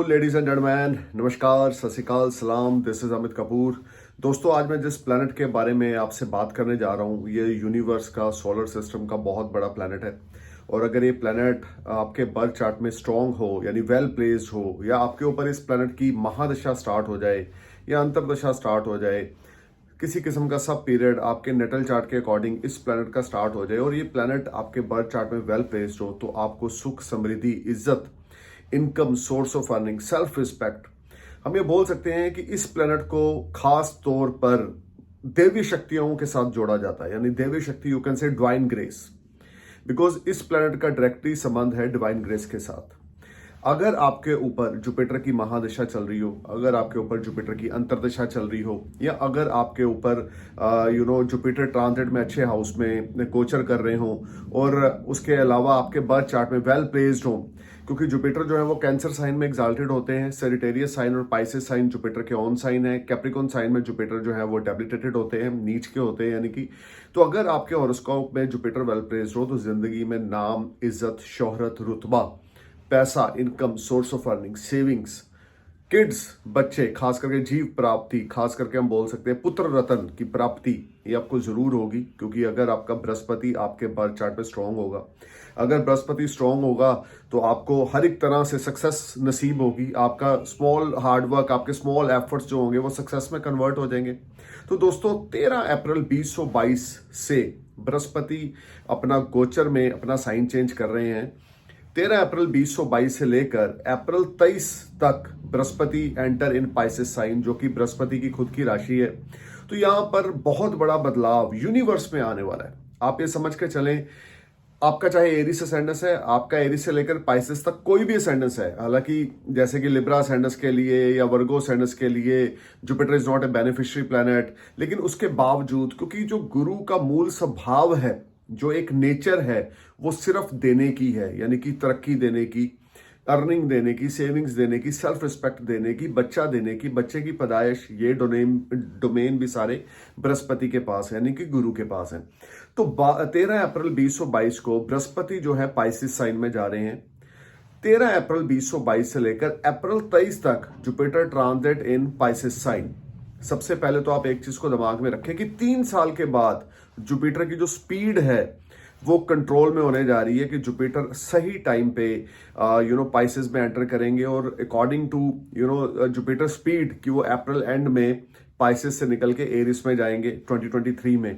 Ladies and gentleman, नमस्कार, सत श्री अकाल, सलाम। This is Amit Kapoor. दोस्तों, आज मैं जिस प्लैनेट के बारे में आपसे बात करने जा रहा हूँ, ये यूनिवर्स का, सोलर सिस्टम का बहुत बड़ा प्लैनेट है। और अगर ये प्लैनेट आपके बर्थ चार्ट में स्ट्रांग हो, यानी वेल प्लेस्ड हो, या आपके ऊपर इस प्लैनेट की महादशा स्टार्ट हो जाए या अंतरदशा स्टार्ट हो जाए, किसी किस्म का सब पीरियड आपके नेटल चार्ट के अकॉर्डिंग इस प्लैनेट का स्टार्ट हो जाए और ये प्लैनेट आपके बर्थ चार्ट में वेल प्लेस्ड हो, तो आपको सुख, समृद्धि, इज्जत, income, source of earning, self respect, हम ये बोल सकते हैं कि इस प्लैनेट को खास तौर पर देवी शक्तियों के साथ जोड़ा जाता है। यानी देवी शक्ति, यू कैन से डिवाइन ग्रेस, बिकॉज इस प्लैनेट का डायरेक्टली संबंध है डिवाइन ग्रेस के साथ। अगर आपके ऊपर जुपिटर की महादशा चल रही हो, अगर आपके ऊपर जुपिटर की अंतरदशा चल रही हो, या अगर आपके ऊपर जुपिटर ट्रांजिट में अच्छे हाउस में गोचर कर रहे हो, और उसके अलावा आपके बर्थ चार्ट में वेल प्लेस्ड हो, क्योंकि जुपिटर जो है वो कैंसर साइन में एग्जाल्टेड होते हैं, सेजिटेरियस साइन और पाइसेस साइन जुपिटर के ऑन साइन है, कैप्रिकॉर्न साइन में जुपिटर जो है वो डेबिलिटेटेड होते हैं, नीच के होते हैं यानी कि। तो अगर आपके हॉरोस्कोप में जुपिटर वेल प्लेस्ड हो तो जिंदगी में नाम, इज्जत, शोहरत, रुतबा, पैसा, income, source of earning, savings, kids, बच्चे, खास करके जीव प्राप्ति, खास करके हम बोल सकते हैं पुत्र रत्न की प्राप्ति, ये आपको जरूर होगी। क्योंकि अगर आपका बृहस्पति आपके बर्थ चार्ट पे स्ट्रांग होगा, अगर बृहस्पति स्ट्रांग होगा तो आपको हर एक तरह से सक्सेस नसीब होगी। आपका स्मॉल हार्डवर्क, आपके स्मॉल एफर्ट्स जो होंगे वो सक्सेस में कन्वर्ट हो जाएंगे। तो दोस्तों, 13 अप्रैल 2022 से बृहस्पति अपना गोचर में अपना साइन चेंज कर रहे हैं। 13 अप्रैल 2022 से लेकर अप्रैल 23 तक Brihaspati enter in Pisces sign, जो कि बृहस्पति की खुद की राशि है। तो यहां पर बहुत बड़ा बदलाव यूनिवर्स में आने वाला है। आप ये समझ के चलें, आपका चाहे एरिस असेंडेंस है, आपका एरिस से लेकर पाइसेस तक कोई भी असेंडेंस है, हालांकि जैसे कि लिब्रा असेंडेंस के लिए या वर्गो असेंडेंस के लिए Jupiter is not a beneficiary planet, लेकिन उसके बावजूद, क्योंकि जो गुरु का मूल स्वभाव है, जो एक नेचर है, वो सिर्फ देने की है। यानी कि तरक्की देने की, अर्निंग देने की, सेविंग्स देने की, सेल्फ रिस्पेक्ट देने की, बच्चा देने की, बच्चे की पैदाइश, ये डोमेन भी सारे बृहस्पति के पास है, यानी कि गुरु के पास है। तो 13 अप्रैल 2022 को बृहस्पति जो है पाइसिस साइन में जा रहे हैं। 13 अप्रैल 2022 से लेकर अप्रैल 23 तक Jupiter transit in Pisces sign. सबसे पहले तो आप एक चीज को दिमाग में रखें कि 3 साल के बाद जुपिटर की जो स्पीड है वो कंट्रोल में होने जा रही है, कि जुपिटर सही टाइम पे पाइसेस में एंटर करेंगे। और अकॉर्डिंग टू जुपिटर स्पीड कि वो अप्रैल एंड में पाइसेस से निकल के एरिस में जाएंगे 2023 में।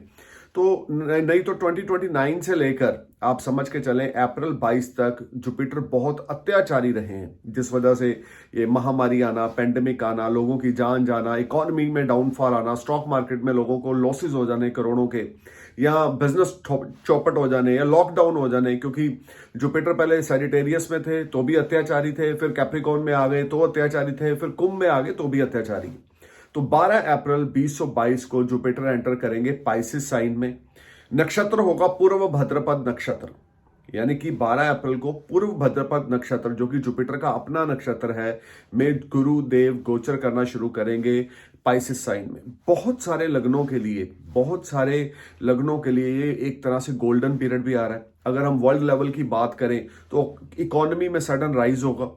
तो नहीं तो 2029 से लेकर आप समझ के चलें अप्रैल 22 तक जुपिटर बहुत अत्याचारी रहे हैं, जिस वजह से ये महामारी आना, पेंडेमिक आना, लोगों की जान जाना, इकोनॉमी में डाउनफॉल आना, स्टॉक मार्केट में लोगों को लॉसेज हो जाने करोड़ों के, या बिजनेस चौपट हो जाने, या लॉकडाउन हो जाने। क्योंकि जुपिटर पहले सैजिटेरियस में थे तो भी अत्याचारी थे, फिर कैप्रिकॉर्न में आ गए तो अत्याचारी थे, फिर कुंभ में आ गए तो भी अत्याचारी। तो 12 अप्रैल 2022 को जुपिटर एंटर करेंगे पाइसिस साइन में। नक्षत्र होगा पूर्व भद्रपद नक्षत्र, यानी कि 12 अप्रैल को पूर्व भद्रपद नक्षत्र, जो कि जुपिटर का अपना नक्षत्र है, में गुरु देव गोचर करना शुरू करेंगे पाइसिस साइन में। बहुत सारे लग्नों के लिए ये एक तरह से गोल्डन पीरियड भी आ रहा है। अगर हम वर्ल्ड लेवल की बात करें तो इकोनॉमी में सडन राइज होगा।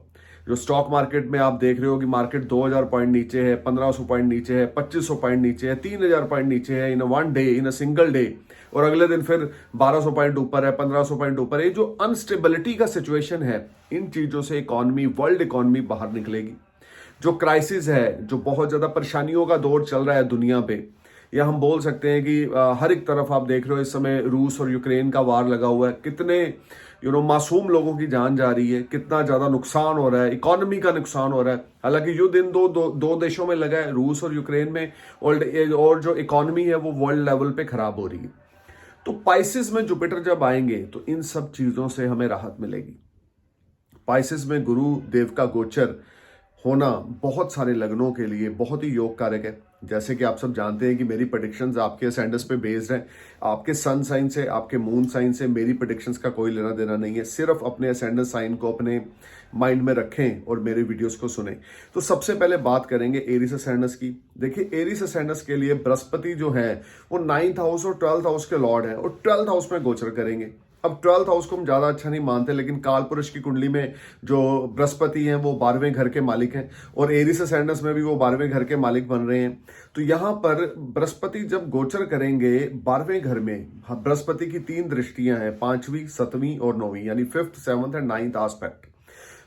जो स्टॉक मार्केट में आप देख रहे हो कि मार्केट 2000 पॉइंट नीचे है, 1500 पॉइंट नीचे है, 2500 पॉइंट नीचे है, 3000 पॉइंट नीचे है in one day, in a single day, और अगले दिन फिर 1200 पॉइंट ऊपर है, 1500 पॉइंट ऊपर है। जो अनस्टेबिलिटी का सिचुएशन है, इन चीजों से इकोनॉमी, वर्ल्ड इकोनॉमी बाहर निकलेगी। जो क्राइसिस है, जो बहुत ज्यादा परेशानियों का दौर चल रहा है दुनिया पे, या हम बोल सकते हैं कि हर एक तरफ आप देख रहे हो इस समय रूस और यूक्रेन का वार लगा हुआ है, कितने मासूम लोगों की जान जा रही है, कितना ज्यादा नुकसान हो रहा है, इकोनॉमी का नुकसान हो रहा है। हालांकि युद्ध इन दो देशों में लगा है, रूस और यूक्रेन में, और जो इकोनॉमी है वो वर्ल्ड लेवल पे खराब हो रही है। तो पाइसिस में जुपिटर जब आएंगे तो इन सब चीजों से हमें राहत मिलेगी। पाइसिस में गुरु देव का गोचर होना बहुत सारे लग्नों के लिए बहुत ही योग कारक है। जैसे कि आप सब जानते हैं कि मेरी प्रेडिक्शंस आपके असेंडेंस पे बेस्ड हैं। आपके सन साइन से, आपके मून साइन से मेरी प्रेडिक्शंस का कोई लेना देना नहीं है। सिर्फ अपने असेंडेंस साइन को अपने माइंड में रखें और मेरे वीडियोस को सुनें। तो सबसे पहले बात करेंगे एरिस असेंडेंस की। देखिए, एरिस असेंडेंस के लिए बृहस्पति जो है वो 9th हाउस और 12th हाउस के लॉर्ड है, और 12th हाउस में गोचर करेंगे। अब 12th हाउस को हम ज्यादा अच्छा नहीं मानते, लेकिन काल पुरुष की कुंडली में जो बृहस्पति हैं वो 12वें घर के मालिक हैं, और एरिस असेंडेंस में भी वो 12वें घर के मालिक बन रहे हैं। तो यहां पर बृहस्पति जब गोचर करेंगे 12वें घर में, बृहस्पति की 3 दृष्टियां हैं, 5वीं, 7वीं और 9वीं, यानी 5th, 7th and 9th aspect.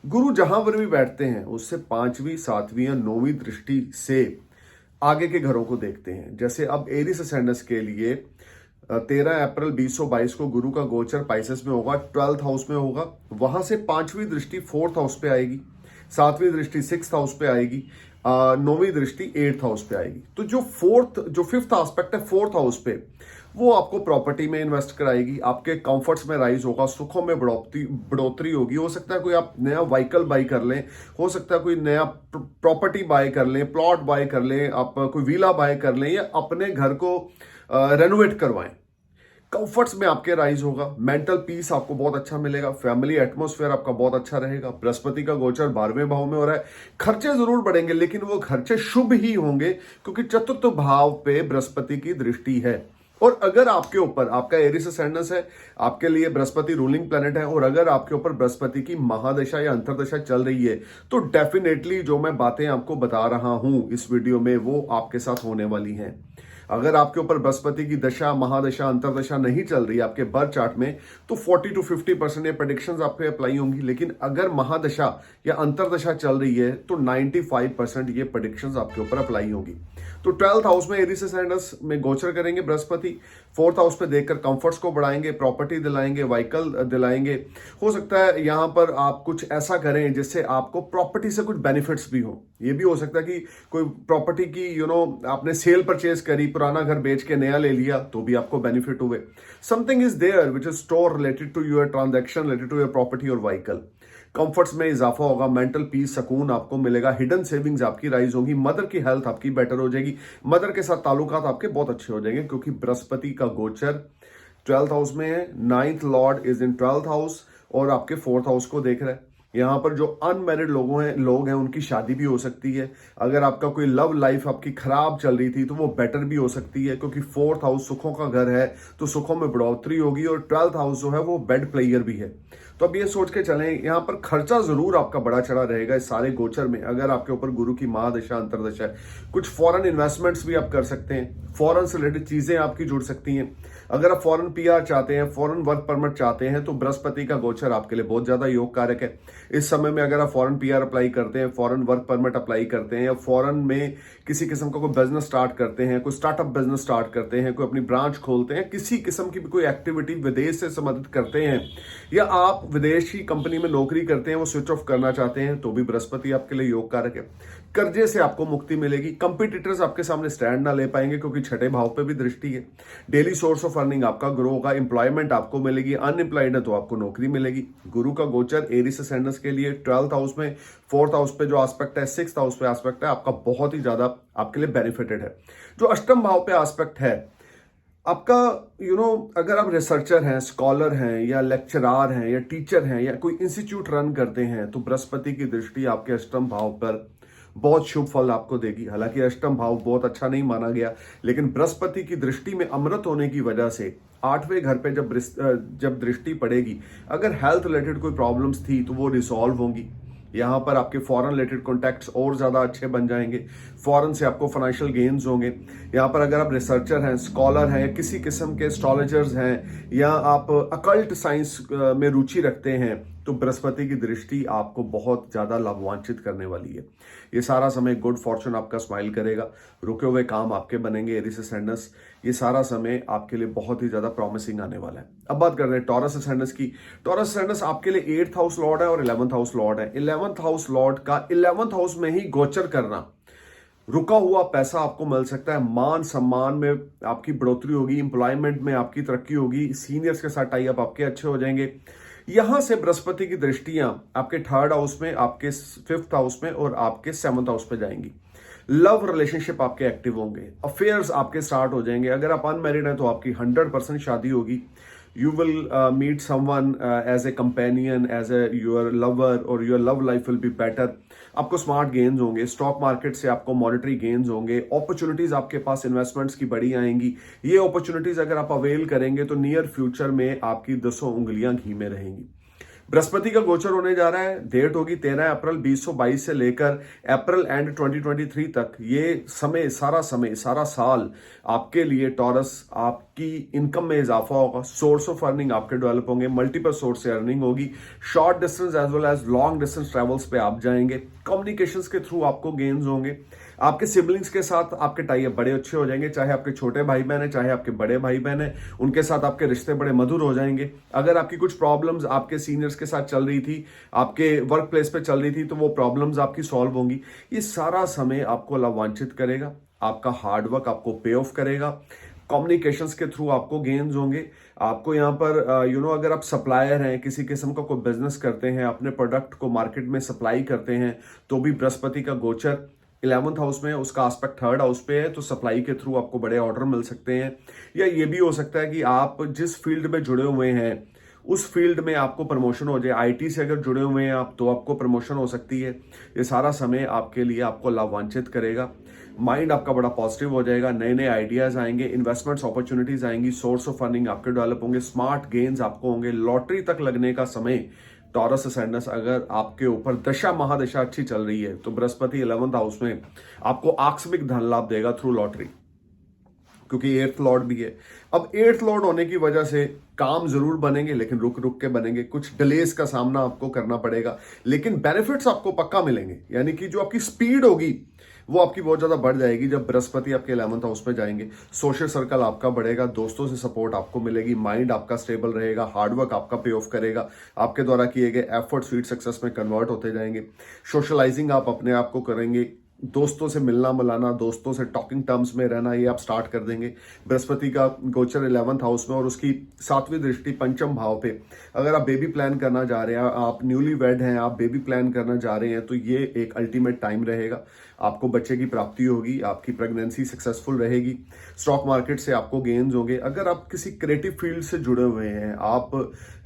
गुरु जहां पर भी बैठते हैं उससे 5वीं, 7वीं या 9वीं दृष्टि से आगे के घरों को देखते हैं। जैसे अब एरिस असेंडेंस के लिए 13 अप्रैल 2022 को गुरु का गोचर पाइसेस में होगा, 12th हाउस में होगा। वहां से 5वीं दृष्टि 4th हाउस पे आएगी, 7वीं दृष्टि 6th हाउस पे आएगी, 9वीं दृष्टि 8th हाउस पे आएगी। तो जो 5th एस्पेक्ट है 4th हाउस पे, वो आपको प्रॉपर्टी में इन्वेस्ट कराएगी, आपके कंफर्ट्स में राइज होगा, सुखों में बढ़ोतरी होगी। हो सकता है कोई आप नया व्हीकल बाय कर लें, हो सकता है कोई नया प्रॉपर्टी बाय कर लें, प्लॉट बाय कर लें, आप कोई विला बाय कर लें, या अपने घर को रेनोवेट करवाएं। कंफर्ट्स में आपके राइज होगा, मेंटल पीस आपको बहुत अच्छा मिलेगा, फैमिली एटमॉस्फेयर आपका बहुत अच्छा रहेगा। बृहस्पति का गोचर 12वें भाव में हो रहा है। खर्चे जरूर बढ़ेंगे, लेकिन वो खर्चे शुभ ही होंगे, क्योंकि चतुर्थ भाव पे बृहस्पति की दृष्टि है। और अगर आपके ऊपर, आपका एरिस असेंडेंस है, आपके लिए बृहस्पति रूलिंग प्लेनेट है, और अगर आपके ऊपर बृहस्पति की महादशा या अंतरदशा चल रही है, तो डेफिनेटली जो मैं बातें आपको बता रहा हूं इस वीडियो में, वो आपके साथ होने वाली हैं। अगर आपके ऊपर बृहस्पति की दशा, महादशा, अंतरदशा नहीं चल रही है आपके बर्थ चार्ट में, तो 40 to 50% ये प्रेडिक्शंस आप पे अप्लाई होंगी। लेकिन अगर महादशा या अंतरदशा चल रही है तो 95% ये प्रेडिक्शंस आपके ऊपर अप्लाई होंगी। तो 12th हाउस में एरिस असेंडेंस में गोचर करेंगे बृहस्पति, 4th हाउस पे देखकर कंफर्ट्स को बढ़ाएंगे, प्रॉपर्टी दिलाएंगे, व्हीकल दिलाएंगे। हो सकता है यहां पर आप कुछ ऐसा करें जिससे आपको प्रॉपर्टी से कुछ बेनिफिट्स भी हो। ये भी हो सकता है कि कोई प्रॉपर्टी की आपने सेल परचेज करी, पुराना घर बेच के नया ले लिया, तो भी आपको बेनिफिट हुए। Something is there which is store related to your transaction, related to your property और व्हीकल। कंफर्ट्स में इजाफा होगा, मेंटल पीस, सुकून आपको मिलेगा, हिडन सेविंग्स आपकी राइज होगी, मदर की हेल्थ आपकी बेटर हो जाएगी, मदर के साथ ताल्लुकात आपके बहुत अच्छे हो जाएंगे, क्योंकि बृहस्पति का गोचर 12th हाउस में है, 9th Lord is in 12th house, और आपके 4th हाउस को देख रहा है। यहाँ पर जो अनमैरिड लोग हैं उनकी शादी भी हो सकती है। अगर आपका कोई लव लाइफ आपकी खराब चल रही थी तो वो बेटर भी हो सकती है, क्योंकि 4th हाउस सुखों का घर है, तो सुखों में बढ़ोतरी होगी। और 12th हाउस जो है वो बेड प्लेयर भी है। तो अब ये सोच के चलें, यहाँ पर खर्चा जरूर आपका बड़ा चढ़ा रहेगा इस सारे गोचर में। अगर आपके ऊपर गुरु की महादशा, अंतरदशा है, कुछ फॉरेन इन्वेस्टमेंट्स भी आप कर सकते हैं, फॉरेन से रिलेटेड चीजें आपकी जुड़ सकती हैं। अगर आप फॉरेन पीआर चाहते हैं, फॉरेन वर्क परमिट चाहते हैं, तो बृहस्पति का गोचर आपके लिए बहुत ज्यादा योग कारक है। इस समय में अगर आप फॉरेन पीआर अप्लाई करते हैं, फॉरेन वर्क परमिट अप्लाई करते हैं, या फॉरेन में किसी किस्म का कोई बिजनेस स्टार्ट करते हैं, कोई स्टार्टअप बिजनेस स्टार्ट करते हैं, कोई अपनी ब्रांच खोलते हैं, किसी किस्म की भी कोई एक्टिविटी विदेश से संबंधित करते हैं, या आप विदेशी कंपनी में नौकरी करते हैं, वो स्विच ऑफ करना चाहते हैं, तो भी बृहस्पति आपके लिए योग कारक है। कर्जे से आपको मुक्ति मिलेगी, कंपटीटर्स आपके सामने स्टैंड ना ले पाएंगे, क्योंकि 6ठे भाव पे भी दृष्टि है। डेली सोर्स ऑफ अर्निंग आपका ग्रो होगा, एम्प्लॉयमेंट आपको मिलेगी, अनएम्प्लॉयड है तो आपको नौकरी मिलेगी। गुरु का गोचर एरिस असेंडेंस के लिए 12th हाउस में, 4th हाउस पे जो एस्पेक्ट है, 6th हाउस पे एस्पेक्ट है, आपका बहुत ही ज्यादा आपके लिए बेनिफिटेड है। जो अष्टम भाव पे एस्पेक्ट है आपका, अगर आप रिसर्चर हैं, स्कॉलर हैं, या लेक्चरार हैं, या टीचर हैं, या कोई इंस्टीट्यूट रन करते हैं, तो बृहस्पति की दृष्टि आपके अष्टम भाव पर बहुत शुभ फल आपको देगी। हालांकि अष्टम भाव बहुत अच्छा नहीं माना गया, लेकिन बृहस्पति की दृष्टि में अमृत होने की वजह से 8वें घर पे जब दृष्टि पड़ेगी, अगर हेल्थ रिलेटेड कोई प्रॉब्लम्स थी तो वो रिसॉल्व होंगी। यहाँ पर आपके फॉरेन रिलेटेड कॉन्टैक्ट्स और ज्यादा अच्छे बन जाएंगे, फॉरेन से आपको फाइनेंशियल गेन्स होंगे। यहाँ पर अगर आप रिसर्चर हैं, स्कॉलर हैं, या किसी किस्म के एस्ट्रोलॉजर्स हैं, या आप अकल्ट साइंस में रुचि रखते हैं, तो बृहस्पति की दृष्टि आपको बहुत ज्यादा लाभान्वित करने वाली है। ये सारा समय गुड फॉर्चून आपका स्माइल करेगा, रुके हुए काम आपके बनेंगे। एरिस असेंडेंस, ये सारा समय आपके लिए बहुत ही ज्यादा प्रॉमिसिंग आने वाला है। अब बात कर रहे हैं टॉरस असेंडेंस की। टॉरस असेंडेंस आपके लिए 8th हाउस लॉर्ड है और 11th हाउस लॉर्ड है। 11th हाउस लॉर्ड का 11th हाउस में ही गोचर करना, रुका हुआ पैसा आपको मिल सकता है, मान सम्मान में आपकी बढ़ोतरी होगी, एम्प्लॉयमेंट में आपकी तरक्की होगी, सीनियर्स के साथ टाई अप आपके अच्छे हो जाएंगे। यहां से बृहस्पति की दृष्टियां आपके 3rd हाउस में, आपके 5th हाउस में और आपके 7th हाउस पे जाएंगी। लव रिलेशनशिप आपके एक्टिव होंगे, अफेयर्स आपके स्टार्ट हो जाएंगे। अगर आप अनमैरिड हैं तो आपकी 100% शादी होगी। You will meet someone as a companion, as a your lover, or your love life will be better. आपको स्मार्ट गेन्स होंगे, स्टॉक मार्केट से आपको मॉनेटरी गेन्स होंगे, अपॉर्चुनिटीज आपके पास इन्वेस्टमेंट्स की बड़ी आएंगी। ये अपॉर्चुनिटीज अगर आप अवेल करेंगे तो नियर फ्यूचर में आपकी 10 उंगलियां घी में रहेंगी। बृहस्पति का गोचर होने जा रहा है, डेट होगी 13 अप्रैल 2022 से लेकर अप्रैल एंड 2023 तक। ये समय सारा साल आपके लिए टॉरस, आपकी इनकम में इजाफा होगा, सोर्स ऑफ अर्निंग आपके डेवलप होंगे, मल्टीपल सोर्स से अर्निंग होगी, short distance as well as long distance travels पे आप जाएंगे, कम्युनिकेशंस के थ्रू आपको गेन्स होंगे, आपके सिबलिंग्स के साथ आपके टाई अप बड़े अच्छे हो जाएंगे, चाहे आपके छोटे भाई बहन है, चाहे आपके बड़े भाई बहन है, उनके साथ आपके रिश्ते बड़े मधुर हो जाएंगे। अगर आपकी कुछ प्रॉब्लम्स आपके सीनियर्स के साथ चल रही थी, आपके वर्क प्लेस पे चल रही थी, तो वो प्रॉब्लम्स आपकी सॉल्व होंगी। ये सारा समय आपको लाभान्वित करेगा, आपका हार्डवर्क आपको पे ऑफ करेगा, कम्युनिकेशंस के थ्रू आपको गेन्स होंगे। आपको यहाँ पर अगर आप सप्लायर हैं, किसी किस्म का कोई बिजनेस करते हैं, अपने प्रोडक्ट को मार्केट में सप्लाई करते हैं, तो भी बृहस्पति का गोचर 11th हाउस में, उसका एस्पेक्ट 3rd हाउस पे है, तो सप्लाई के थ्रू आपको बड़े ऑर्डर मिल सकते हैं। या ये भी हो सकता है कि आप जिस फील्ड में जुड़े हुए हैं उस फील्ड में आपको प्रमोशन हो जाए। आईटी से अगर जुड़े हुए हैं आप, तो आपको प्रमोशन हो सकती है। ये सारा समय आपके लिए आपको लाभान्वित करेगा, माइंड आपका बड़ा पॉजिटिव हो जाएगा, नए नए आइडियाज आएंगे, इन्वेस्टमेंट्स अपॉर्चुनिटीज आएंगी, सोर्स ऑफ अर्निंग आपके डेवलप होंगे, स्मार्ट गेन्स आपको होंगे, लॉटरी तक लगने का समय टॉरस असेंडेंस अगर आपके ऊपर दशा महादशा अच्छी चल रही है तो बृहस्पति 11th हाउस में आपको आकस्मिक धन लाभ देगा थ्रू लॉटरी, क्योंकि 8th लॉर्ड भी है। अब 8th लॉर्ड होने की वजह से काम जरूर बनेंगे, लेकिन रुक रुक के बनेंगे, कुछ डिलेस का सामना आपको करना पड़ेगा, लेकिन बेनिफिट्स आपको पक्का मिलेंगे। यानी कि जो आपकी स्पीड होगी वो आपकी बहुत ज्यादा बढ़ जाएगी जब बृहस्पति आपके 11th हाउस में जाएंगे। सोशल सर्कल आपका बढ़ेगा, दोस्तों से सपोर्ट आपको मिलेगी, माइंड आपका स्टेबल रहेगा, हार्डवर्क आपका पे ऑफ करेगा, आपके द्वारा किए गए एफर्ट स्वीट सक्सेस में कन्वर्ट होते जाएंगे। सोशलाइजिंग आप अपने आप को करेंगे, दोस्तों से मिलना मिलाना, दोस्तों से टॉकिंग टर्म्स में रहना, ये आप स्टार्ट कर देंगे। बृहस्पति का गोचर 11th हाउस में और उसकी 7वीं दृष्टि पंचम भाव पे, अगर आप बेबी प्लान करना जा रहे हैं, आप न्यूली वेड हैं, आप बेबी प्लान करना जा रहे हैं, तो ये एक अल्टीमेट टाइम रहेगा। आपको बच्चे की प्राप्ति होगी, आपकी प्रेगनेंसी सक्सेसफुल रहेगी, स्टॉक मार्केट से आपको गेन्स होंगे। अगर आप किसी क्रिएटिव फील्ड से जुड़े हुए हैं, आप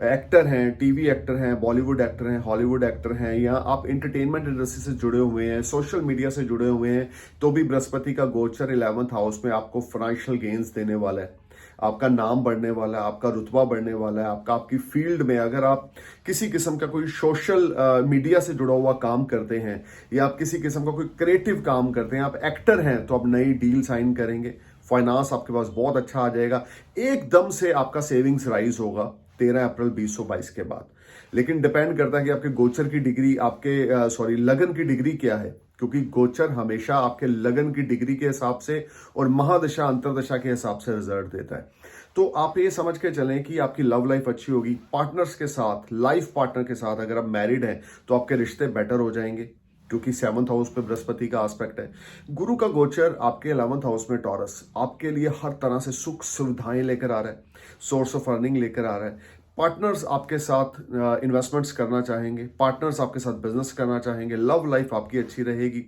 एक्टर हैं, टीवी एक्टर हैं, बॉलीवुड एक्टर हैं, हॉलीवुड एक्टर हैं, या आप एंटरटेनमेंट इंडस्ट्री से जुड़े हुए हैं, सोशल मीडिया से जुड़े हुए हैं, तो भी बृहस्पति का गोचर 11th हाउस में आपको फाइनेंशियल गेन्स देने वाला है। आपका नाम बढ़ने वाला है, आपका रुतबा बढ़ने वाला है, आपकी फील्ड में अगर आप किसी किस्म का कोई सोशल मीडिया से जुड़ा हुआ काम करते हैं, या आप किसी किस्म का कोई क्रिएटिव काम करते हैं, आप एक्टर हैं, तो आप नई डील साइन करेंगे, फाइनेंस आपके पास बहुत अच्छा आ जाएगा, एकदम से आपका सेविंग्स राइज होगा 13 अप्रैल 2022 के बाद। लेकिन डिपेंड करता है कि आपके गोचर की डिग्री, आपके लगन की डिग्री क्या है, क्योंकि गोचर हमेशा आपके लगन की डिग्री के हिसाब से और महादशा अंतरदशा के हिसाब से रिजल्ट देता है। तो आप ये समझ के चलें कि आपकी लव लाइफ अच्छी होगी, पार्टनर्स के साथ, लाइफ पार्टनर के साथ, अगर आप मैरिड हैं तो आपके रिश्ते बेटर हो जाएंगे, क्योंकि 7th हाउस पे बृहस्पति का एस्पेक्ट है। गुरु का गोचर आपके 11th हाउस में टॉरस आपके लिए हर तरह से सुख सुविधाएं लेकर आ रहा है, सोर्स ऑफ अर्निंग लेकर आ रहा है। पार्टनर्स आपके साथ इन्वेस्टमेंट्स करना चाहेंगे, पार्टनर्स आपके साथ बिजनेस करना चाहेंगे, लव लाइफ आपकी अच्छी रहेगी,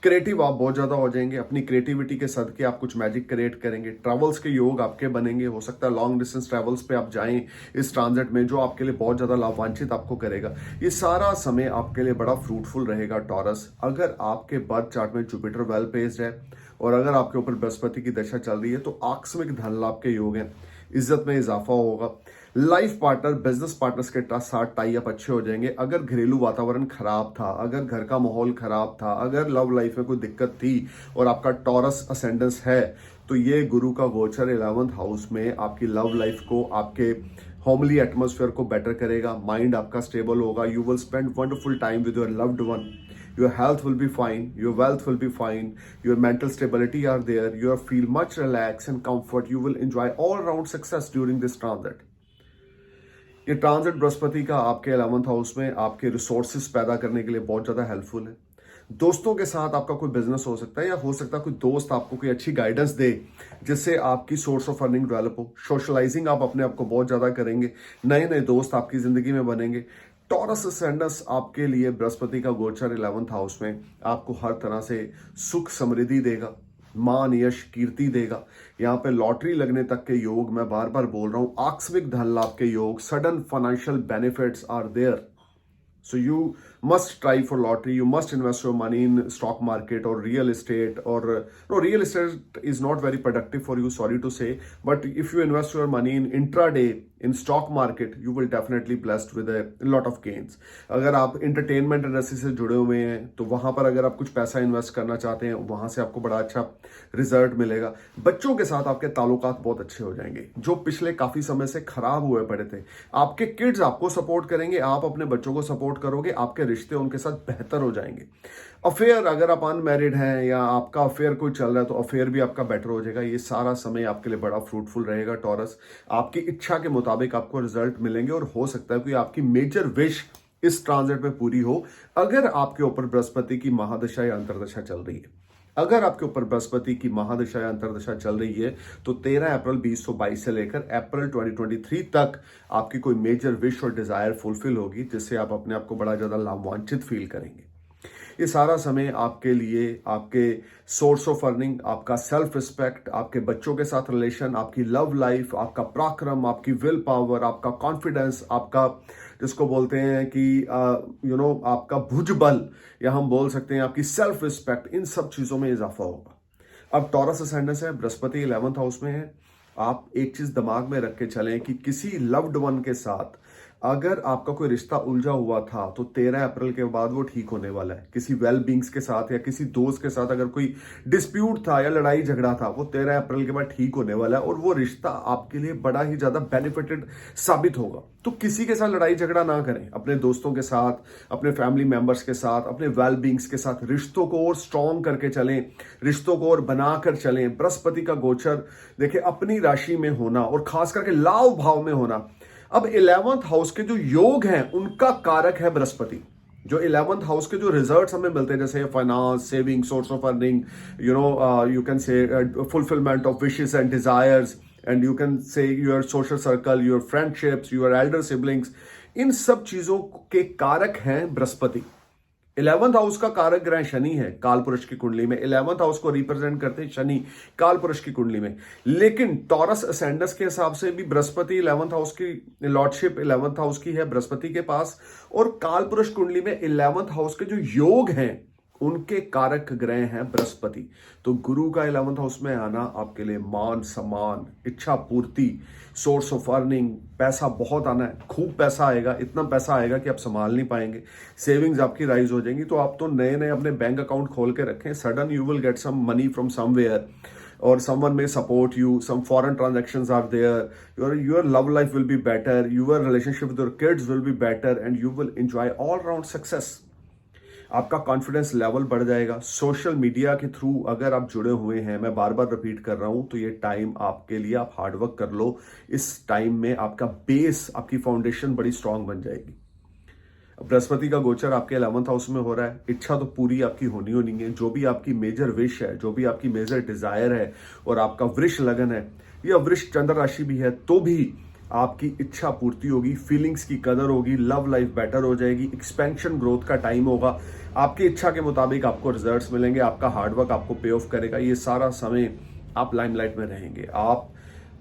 क्रिएटिव आप बहुत ज्यादा हो जाएंगे, अपनी क्रिएटिविटी के सदके आप कुछ मैजिक क्रिएट करेंगे, ट्रैवल्स के योग आपके बनेंगे, हो सकता है लॉन्ग डिस्टेंस ट्रैवल्स पे आप जाएं इस ट्रांजिट में, जो आपके लिए बहुत ज्यादा लाभान्वित आपको करेगा। ये सारा समय आपके लिए बड़ा फ्रूटफुल रहेगा टॉरस। अगर आपके बर्थ चार्ट में जुपिटर वेल प्लेस्ड है और अगर आपके ऊपर बृहस्पति की दशा चल रही है, तो आकस्मिक धन लाभ के योग हैं, इज्जत में इजाफा होगा, लाइफ पार्टनर, बिजनेस पार्टनर्स के साथ टाई अप अच्छे हो जाएंगे। अगर घरेलू वातावरण खराब था, अगर घर का माहौल खराब था, अगर लव लाइफ में कोई दिक्कत थी और आपका टॉरस असेंडेंस है, तो ये गुरु का गोचर 11th हाउस में आपकी लव लाइफ को, आपके होमली एटमोस्फेयर को बेटर करेगा, माइंड आपका स्टेबल होगा, you will spend wonderful time with your loved one, your health will be fine, your wealth will be fine, your mental stability are there, you will feel much relaxed and comfort, you will enjoy all round success during this transit। ये transit Brihaspati का आपके 11th house में आपके resources पैदा करने के लिए बहुत ज्यादा हेल्पफुल है। दोस्तों के साथ आपका कोई बिजनेस हो सकता है, या हो सकता है कोई दोस्त आपको कोई अच्छी गाइडेंस दे जिससे आपकी सोर्स ऑफ अर्निंग डेवलप हो। सोशलाइजिंग आप अपने आप को बहुत ज्यादा करेंगे, नए नए दोस्त आपकी जिंदगी में बनेंगे। टॉरस असेंडेंस आपके लिए बृहस्पति का गोचर 11th हाउस में आपको हर तरह से सुख समृद्धि देगा, मान, यश, कीर्ति देगा। यहाँ पे लॉटरी लगने तक के योग, मैं बार बार बोल रहा हूँ, आकस्मिक धन लाभ के योग, sudden financial benefits are there. So you must try for lottery. You must invest your money in stock market or real estate. Or no, real estate is not very productive for you. Sorry to say, but if you invest your money in intraday in stock market, you will definitely blessed with a lot of gains. अगर आप entertainment industry से जुड़े हुए हैं तो वहां पर अगर आप कुछ पैसा इन्वेस्ट करना चाहते हैं, वहां से आपको बड़ा अच्छा रिजल्ट मिलेगा। बच्चों के साथ आपके ताल्लुकात बहुत अच्छे हो जाएंगे जो पिछले काफी समय से खराब हुए पड़े थे। आपके किड्स आपको सपोर्ट करेंगे, आप अपने बच्चों को सपोर्ट करोगे, आपके रिश्ते उनके साथ बेहतर हो जाएंगे। अफेयर, अगर आप अनमैरिड हैं या आपका अफेयर कोई चल रहा है तो अफेयर भी आपका बेटर हो जाएगा। ये सारा समय आपके लिए बड़ा फ्रूटफुल रहेगा टॉरस। आपकी इच्छा के मुताबिक आपको रिजल्ट मिलेंगे और हो सकता है कि आपकी मेजर विश इस ट्रांजिट में पूरी हो अगर आपके ऊपर बृहस्पति की महादशा या अंतरदशा चल रही है। अगर आपके ऊपर बृहस्पति की महादशा या अंतरदशा चल रही है तो 13 अप्रैल 2022 से लेकर अप्रैल 2023 तक आपकी कोई मेजर विश और डिजायर फुलफिल होगी, जिससे आप अपने आप को बड़ा ज्यादा लाभान्वित फील करेंगे। ये सारा समय आपके लिए आपके सोर्स ऑफ अर्निंग, आपका सेल्फ रिस्पेक्ट, आपके बच्चों के साथ रिलेशन, आपकी लव लाइफ, आपका पराक्रम, आपकी विल पावर, आपका कॉन्फिडेंस, आपका जिसको बोलते हैं कि आपका भुजबल, या हम बोल सकते हैं आपकी सेल्फ रिस्पेक्ट, इन सब चीजों में इजाफा होगा। अब टॉरस असेंडेंस है, बृहस्पति 11th हाउस में है। आप एक चीज दिमाग में रख के चलें कि किसी लव्ड वन के साथ अगर आपका कोई रिश्ता उलझा हुआ था तो 13 अप्रैल के बाद वो ठीक होने वाला है। किसी वेल बींग्स के साथ या किसी दोस्त के साथ अगर कोई डिस्प्यूट था या लड़ाई झगड़ा था, वो 13 अप्रैल के बाद ठीक होने वाला है और वो रिश्ता आपके लिए बड़ा ही ज्यादा बेनिफिटेड साबित होगा। तो किसी के साथ लड़ाई झगड़ा ना करें, अपने दोस्तों के साथ, अपने फैमिली मेंबर्स के साथ, अपने वेल बींग्स के साथ रिश्तों को और स्ट्रॉन्ग करके चलें, रिश्तों को और बनाकर चलें। बृहस्पति का गोचर देखिए अपनी राशि में होना और खास करके लाभ भाव में होना। अब 11th हाउस के जो योग हैं उनका कारक है बृहस्पति। जो 11th हाउस के जो रिजल्ट्स हमें मिलते हैं जैसे finance, saving, source of earning, you can say fulfilment of wishes and desires, and you can say your social circle, your friendships, your elder siblings, इन सब चीजों के कारक हैं बृहस्पति। 11th हाउस का कारक ग्रह शनि है काल पुरुष की कुंडली में। 11th हाउस को रिप्रेजेंट करते हैं शनि काल पुरुष की कुंडली में। लेकिन टॉरस असेंडेंस के हिसाब से भी बृहस्पति 11th हाउस की लॉर्डशिप 11th हाउस की है बृहस्पति के पास, और काल पुरुष कुंडली में 11th हाउस के जो योग हैं उनके कारक ग्रह हैं बृहस्पति। तो गुरु का 11th हाउस में आना आपके लिए मान सम्मान, इच्छा पूर्ति, सोर्स ऑफ अर्निंग, पैसा बहुत आना है, खूब पैसा आएगा, इतना पैसा आएगा कि आप संभाल नहीं पाएंगे। सेविंग्स आपकी राइज हो जाएंगी। तो आप तो नए नए अपने बैंक अकाउंट खोल के रखें। Sudden you will get some money from somewhere or someone may support you, some foreign transactions are there, your love life will be better, your relationship with your kids will be better, and you will enjoy all round success. आपका confidence level बढ़ जाएगा। Social media के through अगर आप जुड़े हुए हैं, मैं बार बार रिपीट कर रहा हूं, तो ये टाइम आपके लिए, आप हार्डवर्क कर लो। इस टाइम में आपका बेस, आपकी फाउंडेशन बड़ी स्ट्रांग बन जाएगी। बृहस्पति का गोचर आपके 11th हाउस में हो रहा है। इच्छा तो पूरी आपकी होनी है। जो भी आपकी मेजर विश है, जो भी आपकी मेजर डिजायर है और आपका वृष लगन है या वृष चंद्र राशि भी है, तो भी आपकी इच्छा पूर्ति होगी, फीलिंग्स की कदर होगी, लव लाइफ बेटर हो जाएगी, एक्सपेंशन ग्रोथ का टाइम होगा। आपकी इच्छा के मुताबिक आपको रिजल्ट्स मिलेंगे, आपका हार्डवर्क आपको पे ऑफ करेगा। ये सारा समय आप लाइमलाइट में रहेंगे।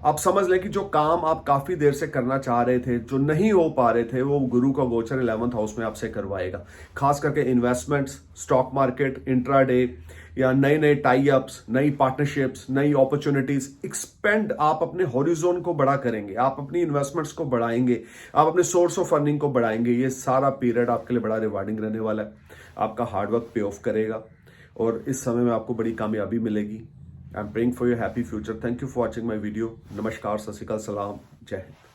आप समझ लें कि जो काम आप काफी देर से करना चाह रहे थे, जो नहीं हो पा रहे थे, वो गुरु का गोचर 11th हाउस में आपसे करवाएगा। खास करके इन्वेस्टमेंट्स, स्टॉक मार्केट, इंट्राडे या नए नए टाई अप्स, नई पार्टनरशिप्स, नई अपॉर्चुनिटीज, एक्सपेंड, आप अपने हॉरिजोन को बड़ा करेंगे, आप अपनी इन्वेस्टमेंट्स को बढ़ाएंगे, आप अपने सोर्स ऑफ अर्निंग को बढ़ाएंगे। ये सारा पीरियड आपके लिए बड़ा रिवार्डिंग रहने वाला है। आपका हार्डवर्क पे ऑफ करेगा और इस समय में आपको बड़ी कामयाबी मिलेगी। I am praying for your happy future. Thank you for watching my video. नमस्कार, सत श्री अकाल, सलाम, जय हिंद।